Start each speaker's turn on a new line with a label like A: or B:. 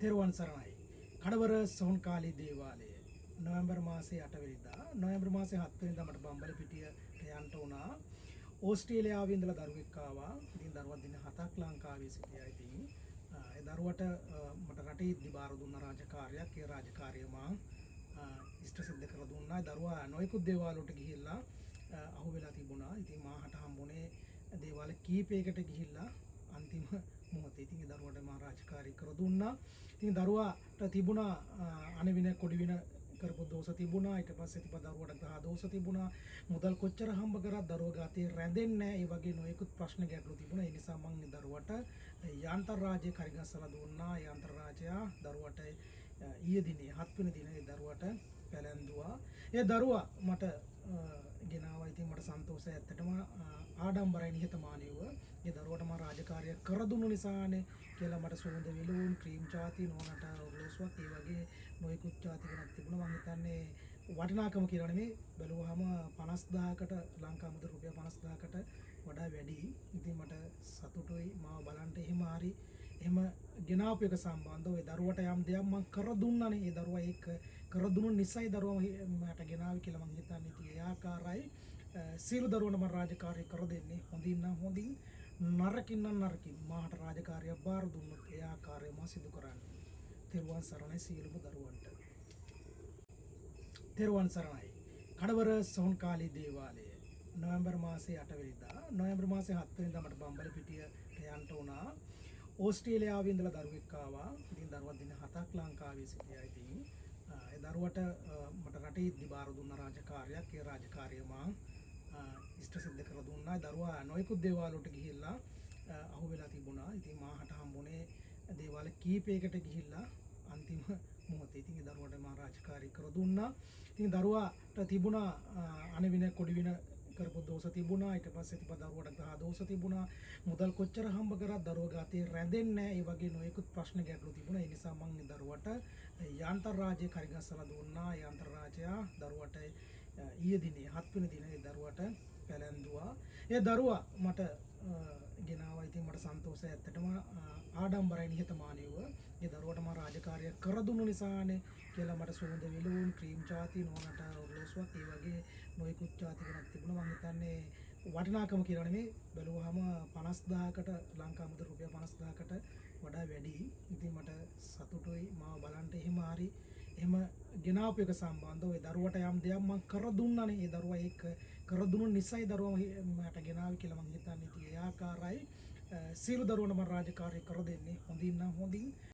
A: තෙරුවන් සරණයි. කඩවර සොන්කාලි දේවාලය නොවැම්බර් මාසේ 8 වෙනිදා නොවැම්බර් මාසේ 7 වෙනිදා මට බම්බලපිටියට යන්න වුණා. ඕස්ට්‍රේලියාවේ ඉඳලා දරුවෙක් ආවා. ඉතින් දරුවා දින 7ක් ලංකාවේ සිටියා. ඉතින් ඒ දරුවට මට රටේ දිබාර දුන්න රාජකාරියක්. ඒ රාජකාරිය මා ඉෂ්ට සිද්ධ කරලා දුන්නා. දරුවා නොයෙකුත් දේවාල වලට ගිහිල්ලා අහුවෙලා තිබුණා. ඉතින් මාහට හම්බුනේ දේවාල කීපයකට ගිහිල්ලා අන්තිම මොහොතේ ඉතින් දරුවට මා රාජකාරී කර දුන්නා. ඉතින් දරුවාට තිබුණා අනවින කොඩිවින කරපු දෝෂ තිබුණා. ඊට පස්සේ දරුවට ග්‍රහ දෝෂ තිබුණා. මුදල් කොච්චර හම්බ කරත් දරුවගේ අතේ රැඳෙන්නේ නැහැ. ඒ වගේ නොයෙකුත් ප්‍රශ්න ගැටලු තිබුණා. ඒ නිසා මම දරුවට යාන්ත්‍ර රාජ්‍ය කරිගස්සලා දුන්නා. යාන්ත්‍ර රාජයා දරුවට ඊයේ දිනේ 7 වෙනි දිනේ දරුවට පැලැන්දුවා. ඒ දරුවා මට ගෙනාවා. ඉතින් මට සන්තෝෂයි. ඇත්තටම ආඩම්බරයි නිහතමානීව. ඒ දරුවට මම රාජකාරිය කර දුන්නු නිසානේ කියලා මට සුවඳ විලවුන් ක්‍රීම් චාති නෝනට ඔරලෝසුවක් ඒ වගේ නොයෙකුත් චාති ගණක් තිබුණා. මම හිතන්නේ වටිනාකම කියලා නෙමෙයි බැලුවාම 50000කට ලංකා මුදල් රුපියල් 50000කට වඩා වැඩි. ඉතින් මට සතුටුයි මාව බලන්න එහෙම හරි එහෙම ගෙනාපු එක සම්බන්ධව ඒ දරුවට යම් දෙයක් මම කර දුන්නානේ. ඒ දරුවා ඒක කර දුන්නු නිසායි දරුවා මට ගෙනාවේ කියලා මම හිතන්නේ. ඉතින් ඒ ආකාරයි සියලු දරුවන්ට මම රාජකාරිය කර දෙන්නේ. හොඳින් නම් හොඳින් නරකින් නම් නරකින් මාට රාජකාරිය බාර දුන්නොත් ඒ ආකාරය මම සිදු කරන්නේ. තෙරුවන් සරණයි සියලුම දරුවන්ට. තෙරුවන් සරණයි. කඩවර සොන්කාලි දේවාලය නොවැම්බර් මාසේ 8 වෙනිදා නොවැම්බර් මාසේ 7 වෙනිදා මට බම්බලපිටියට යන්න වුණා. ඕස්ට්‍රේලියාවේ ඉඳලා දරුවෙක් ආවා. ඉතින් දරුවා දින 7ක් ලංකාවේ සිටියා. ඉතින් ඒ දරුවට මට රටේ දිබාර දුන්න රාජකාරියක්. ඒ රාජකාරිය මා ඉෂ්ට සිද්ධ කරලා දුන්නා. දරුවා නොයෙකුත් දේවාල වලට ගිහිල්ලා අහුවෙලා තිබුණා. ඉතින් මාහට හම්බුනේ දේවාල කීපයකට ගිහිල්ලා අන්තිම මොහොතේ ඉතින් ඒ දරුවට මා රාජකාරී කර දුන්නා. ඉතින් දරුවාට තිබුණා අනවින කොඩිවින කරපු දෝෂ තිබුණා. ඊට පස්සේ දරුවට ග්‍රහ දෝෂ තිබුණා. මුදල් කොච්චර හම්බ කරත් දරුවගේ අතේ රැඳෙන්නේ නැහැ. ඒ වගේ නොයෙකුත් ප්‍රශ්න ගැටලු තිබුණා. ඒ නිසා මම දරුවට යාන්ත්‍ර රාජ්‍ය කරිගස්සලා දුන්නා. යාන්ත්‍ර රාජයා දරුවට ඊයේ දිනේ 7 වෙනි දිනේ දරුවට පැලැන්දුවා. ඒ දරුවා මට ගෙනාවා. ඉතින් මට සන්තෝෂයි. ඇත්තටම ආඩම්බරයි නිහතමානීව. ඒ දරුවට මම රාජකාරිය කර දුන්නු නිසානේ කියලා මට සුවඳ විලවුන් ක්‍රීම් චාති නෝනට ඔරලෝසුවක් ඒ වගේ නොයෙකුත් චාති ගණක් තිබුණා. මම හිතන්නේ වටිනාකම කියලා නෙමෙයි බැලුවාම 50000කට ලංකා මුදල් රුපියල් 50000කට වඩා වැඩි. ඉතින් මට සතුටුයි මාව බලන්න එහෙම හරි එහෙම ගෙනාපු එක සම්බන්ධව ඒ දරුවට යම් දෙයක් මම කර දුන්නානේ. ඒ දරුවා ඒක කර දුන්නු නිසායි දරුවා මට ගෙනාවේ කියලා මම හිතන්නේ. ඉතින් ඒ ආකාරයි සියලු දරුවන්ට මම රාජකාරිය කර දෙන්නේ. හොඳින් නම් හොඳින්